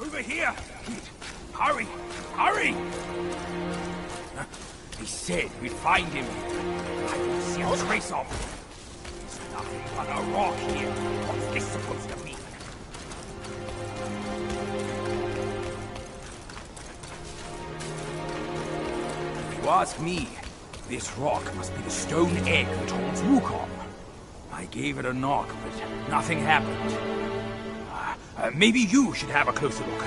Over here! Hurry! Hurry! He said we'd find him. I don't see a trace of him. There's nothing but a rock here. What's this supposed to mean? If you ask me, this rock must be the stone egg that holds Wukong. I gave it a knock, but nothing happened. Maybe you should have a closer look.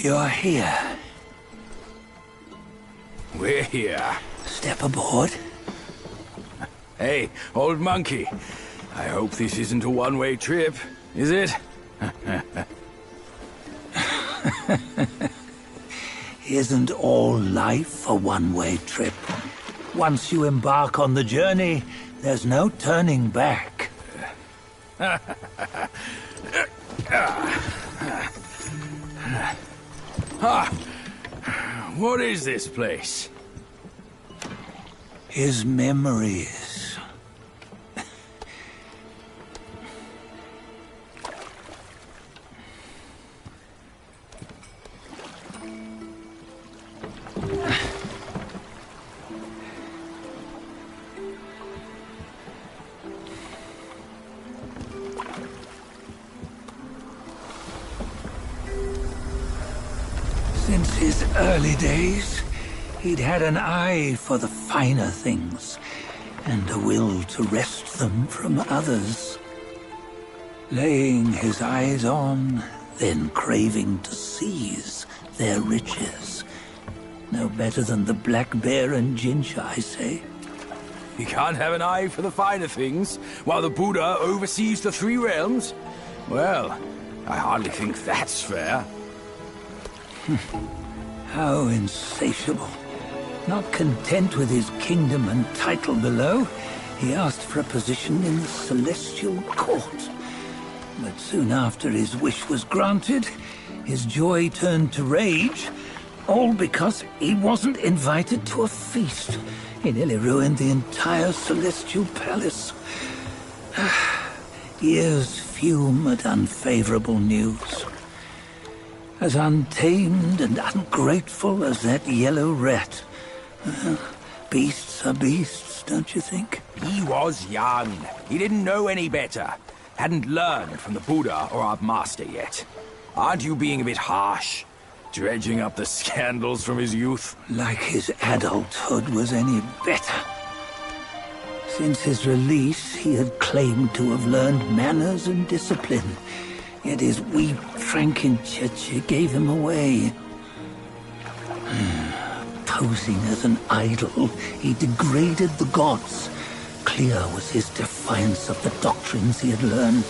You're here. We're here. Step aboard. Hey, old monkey. I hope this isn't a one-way trip, is it? Isn't all life a one-way trip? Once you embark on the journey, there's no turning back. What is this place? His memories. Since his early days, he'd had an eye for the finer things, and a will to wrest them from others. Laying his eyes on, then craving to seize their riches. No better than the black bear and Jincha, I say. You can't have an eye for the finer things, while the Buddha oversees the three realms? Well, I hardly think that's fair. How insatiable. Not content with his kingdom and title below, he asked for a position in the celestial court. But soon after his wish was granted, his joy turned to rage, all because he wasn't invited to a feast. He nearly ruined the entire celestial palace. Years fume at unfavorable news. As untamed and ungrateful as that yellow rat. Beasts are beasts, don't you think? He was young. He didn't know any better. Hadn't learned from the Buddha or our master yet. Aren't you being a bit harsh? Dredging up the scandals from his youth? Like his adulthood was any better. Since his release, he had claimed to have learned manners and discipline. Yet his weak Frankenchurch gave him away. Posing as an idol, he degraded the gods. Clear was his defiance of the doctrines he had learned.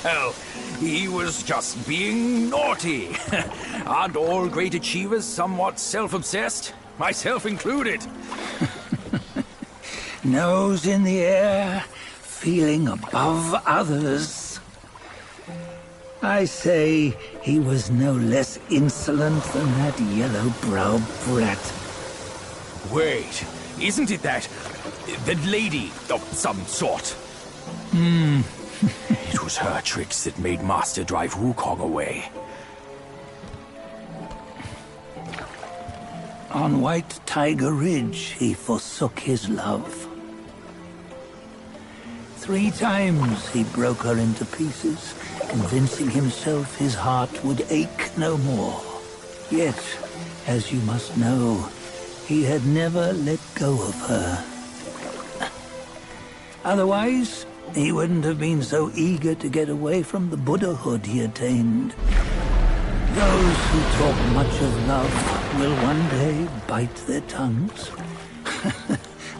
Well, he was just being naughty. Aren't all great achievers somewhat self-obsessed? Myself included. Nose in the air, feeling above others. I say he was no less insolent than that yellow-browed brat. Wait, isn't it that lady of some sort? It was her tricks that made Master drive Wukong away. On White Tiger Ridge, he forsook his love. 3 times he broke her into pieces, convincing himself his heart would ache no more. Yet, as you must know, he had never let go of her. Otherwise, he wouldn't have been so eager to get away from the Buddhahood he attained. Those who talk much of love will one day bite their tongues.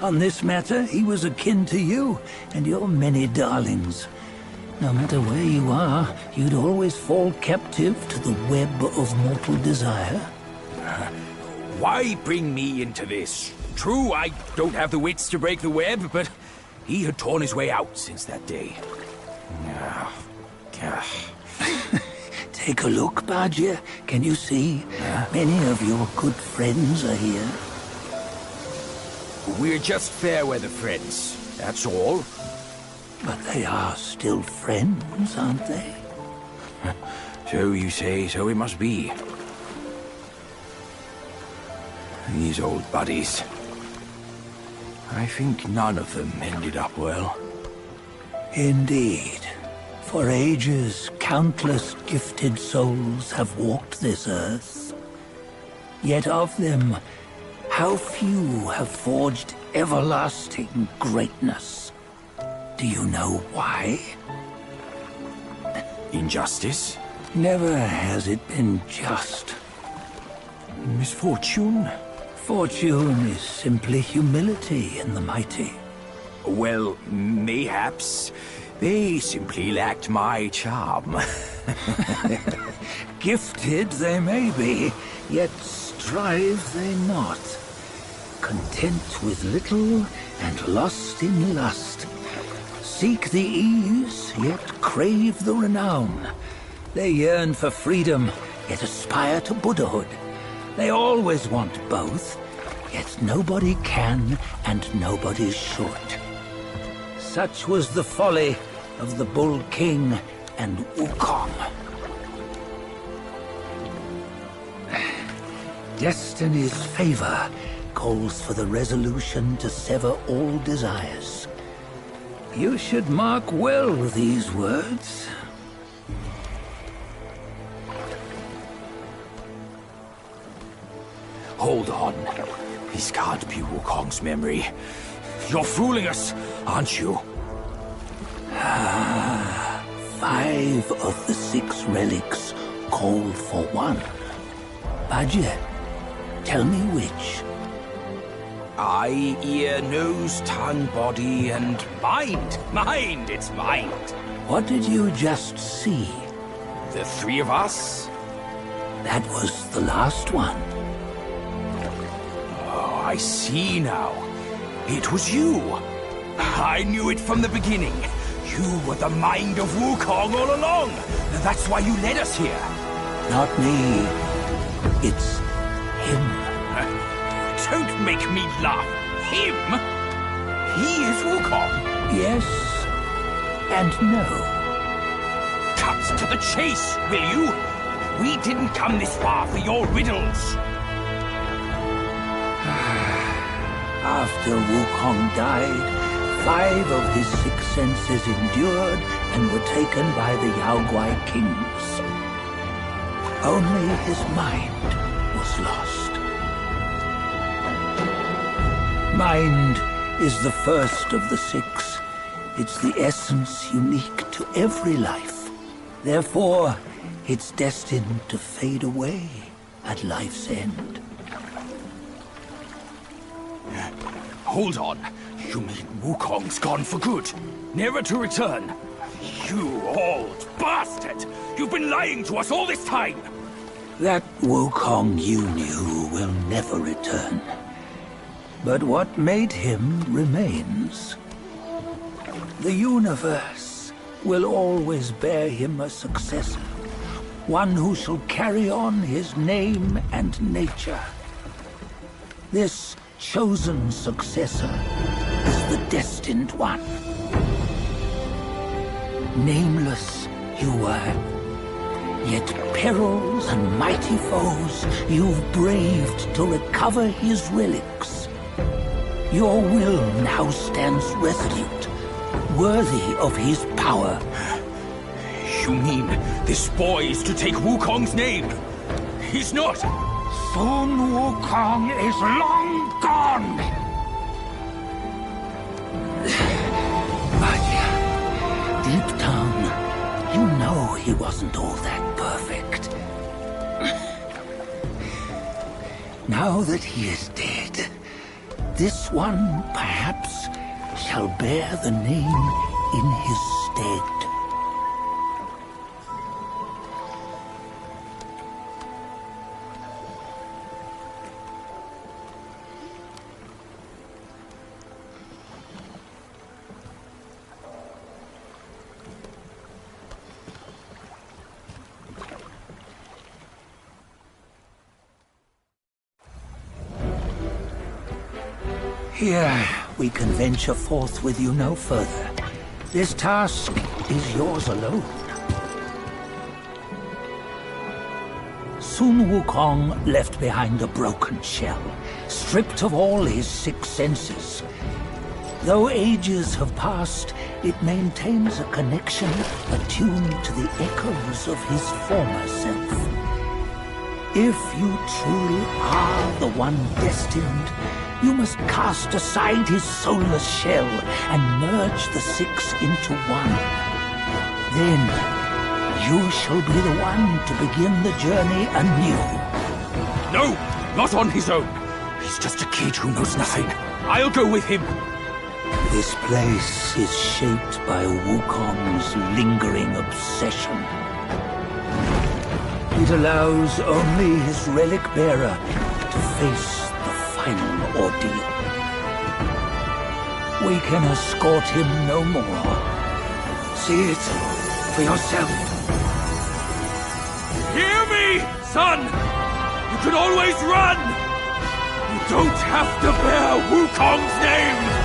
On this matter, he was akin to you and your many darlings. No matter where you are, you'd always fall captive to the web of mortal desire. Why bring me into this? True, I don't have the wits to break the web, but he had torn his way out since that day. Take a look, Bajia. Can you see? Many of your good friends are here. We're just fair weather friends, that's all. But they are still friends, aren't they? So you say, so it must be. These old buddies. I think none of them ended up well. Indeed. For ages, countless gifted souls have walked this earth. Yet of them, how few have forged everlasting greatness? Do you know why? Injustice? Never has it been just. Misfortune? Fortune is simply humility in the mighty. Well, mayhaps. They simply lacked my charm. Gifted they may be, yet strive they not. Content with little and lost in lust. Seek the ease, yet crave the renown. They yearn for freedom, yet aspire to Buddhahood. They always want both, yet nobody can and nobody should. Such was the folly of the Bull King and Wukong. Destiny's favor calls for the resolution to sever all desires. You should mark well these words. Hold on. This can't be Wukong's memory. You're fooling us, aren't you? 5 of the 6 relics call for one. Bajie, tell me which. Eye, ear, nose, tongue, body, and mind. Mind, it's mind. What did you just see? The 3 of us? That was the last one. Oh, I see now. It was you. I knew it from the beginning. You were the mind of Wukong all along. That's why you led us here. Not me. It's him. Don't make me laugh. Him? He is Wukong. Yes and no. Cut to the chase, will you? We didn't come this far for your riddles. After Wukong died, 5 of his 6 senses endured and were taken by the Yaoguai kings. Only his mind was lost. Mind is the first of the 6. It's the essence unique to every life. Therefore, it's destined to fade away at life's end. Hold on. You mean Wukong's gone for good? Never to return? You old bastard! You've been lying to us all this time! That Wukong you knew will never return. But what made him remains. The universe will always bear him a successor. One who shall carry on his name and nature. This chosen successor is the destined one. Nameless you were, yet perils and mighty foes you've braved to recover his relics. Your will now stands resolute, worthy of his power. You mean this boy is to take Wukong's name? He's not! Sun Wukong is long gone! But deep down, you know he wasn't all that perfect. Now that he is dead, this one, perhaps, shall bear the name in his stead. Here, we can venture forth with you no further. This task is yours alone. Sun Wukong left behind a broken shell, stripped of all his 6 senses. Though ages have passed, it maintains a connection attuned to the echoes of his former self. If you truly are the one destined, you must cast aside his soulless shell and merge the 6 into one. Then, you shall be the one to begin the journey anew. No! Not on his own! He's just a kid who knows nothing. I'll go with him! This place is shaped by Wukong's lingering obsession. It allows only his relic bearer to face the final ordeal. We can escort him no more. See it for yourself. Hear me, son! You can always run! You don't have to bear Wukong's name!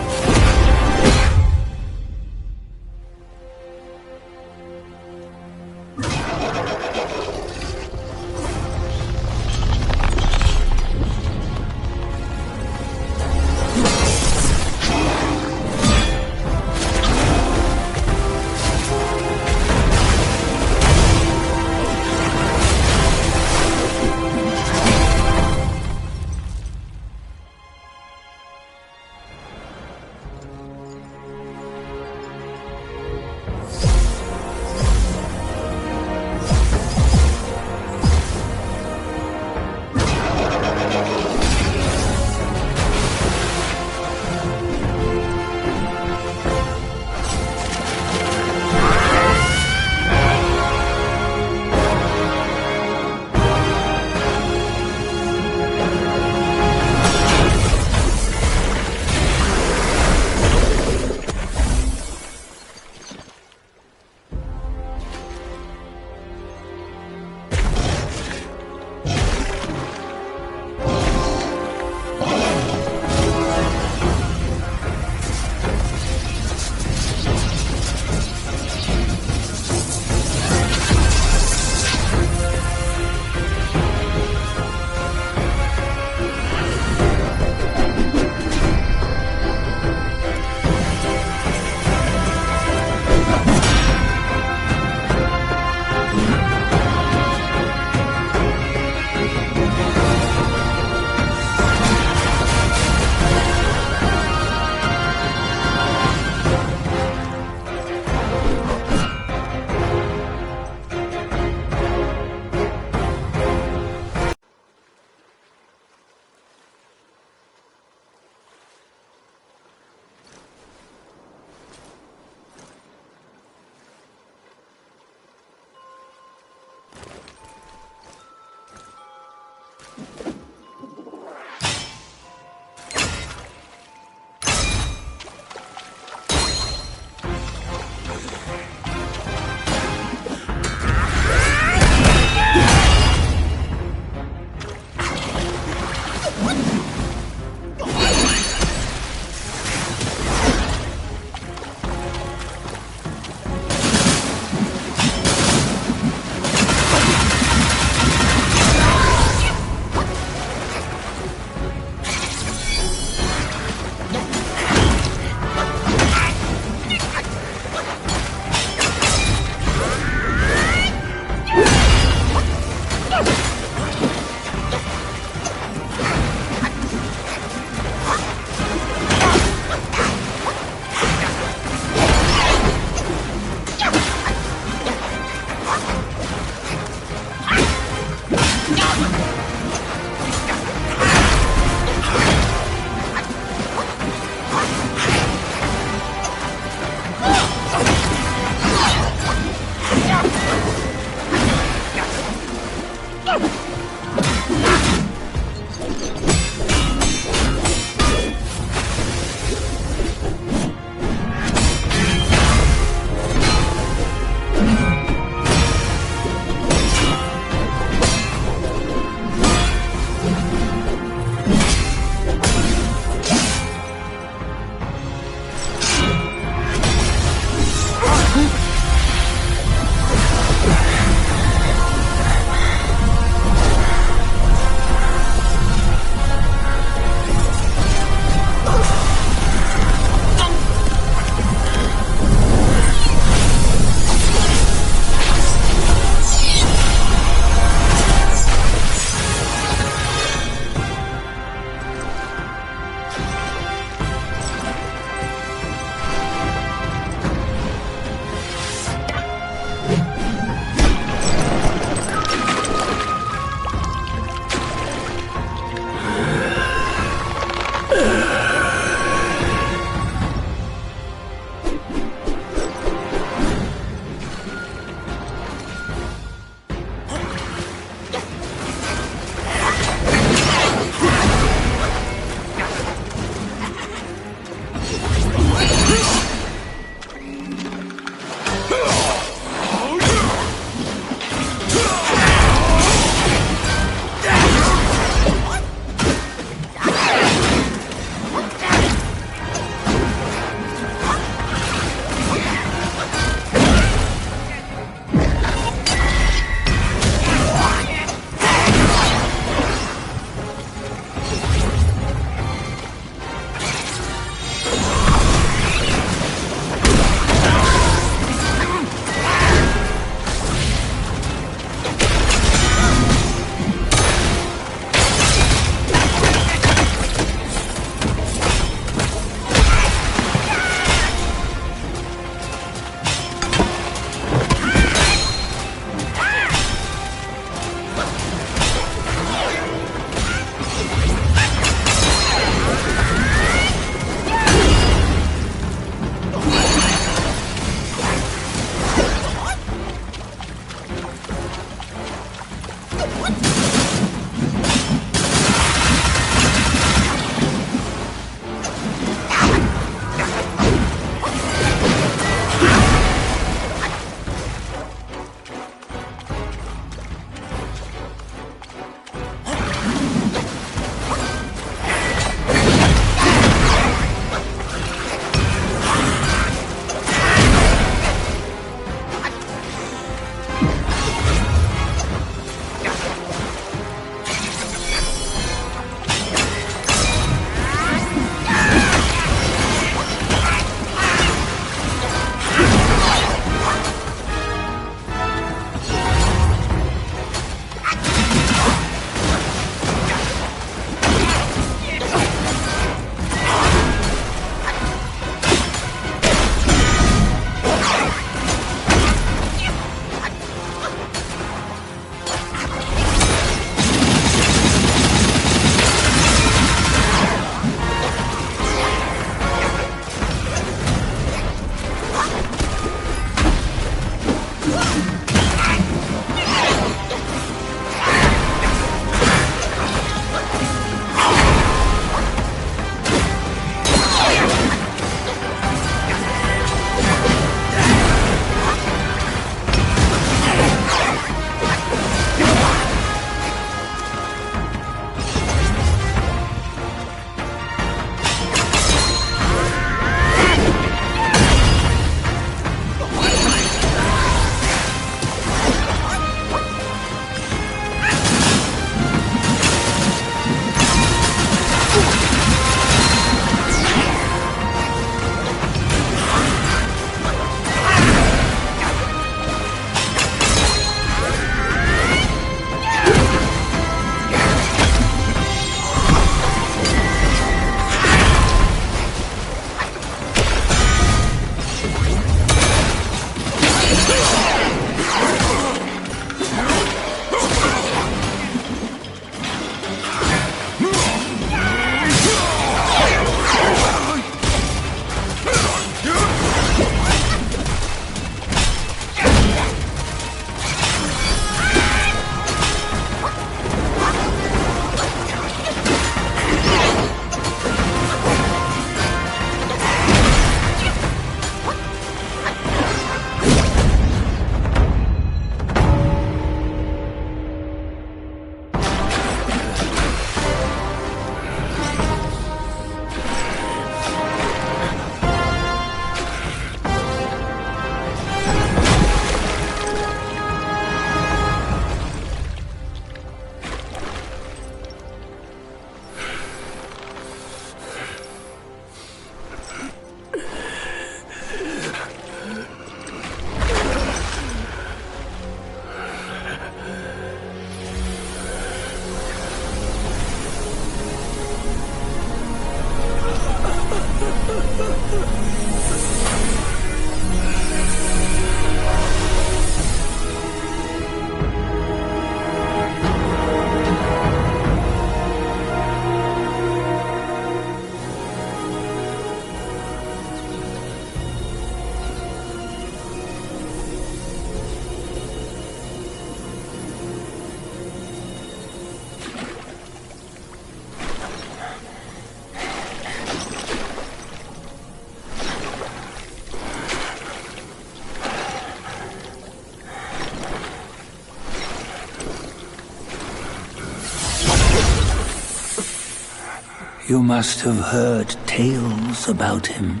You must have heard tales about him.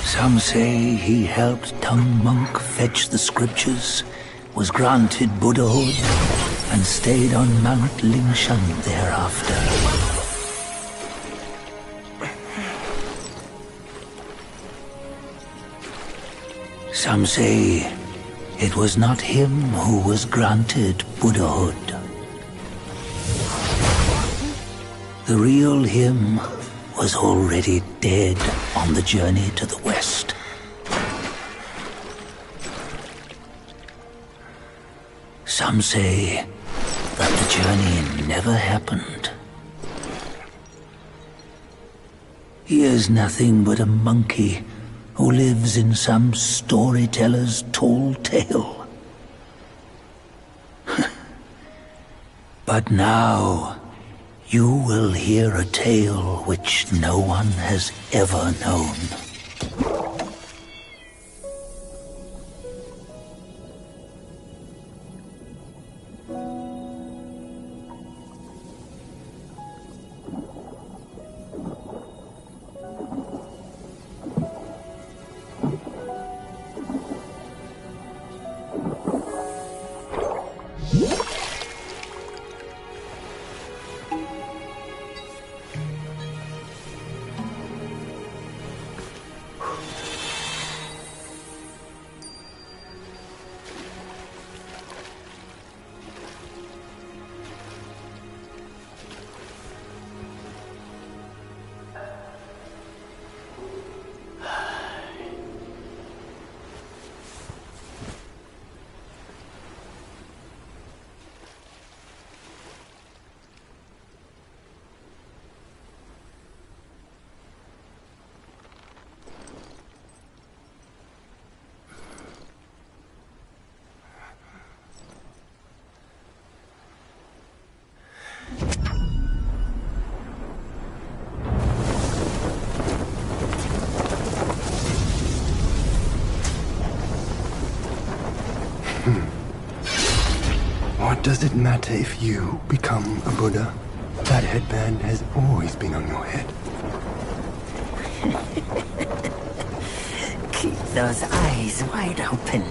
Some say he helped Tung Monk fetch the scriptures, was granted Buddhahood, and stayed on Mount Lingshan thereafter. Some say it was not him who was granted Buddhahood. The real him was already dead on the journey to the west. Some say that the journey never happened. He is nothing but a monkey who lives in some storyteller's tall tale. But now, you will hear a tale which no one has ever known. What does it matter if you become a Buddha? That headband has always been on your head. Keep those eyes wide open.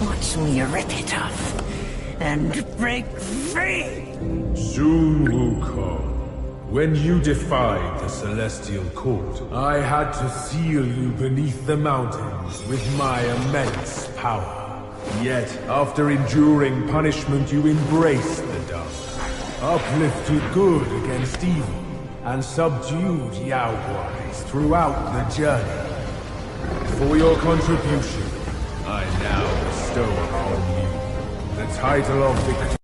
Watch me rip it off. And break free! Soon, Wukong. When you defied the Celestial Court, I had to seal you beneath the mountains with my immense power. Yet, after enduring punishment, you embraced the dark, uplifted good against evil, and subdued Yaoguais throughout the journey. For your contribution, I now bestow upon you the title of Victor.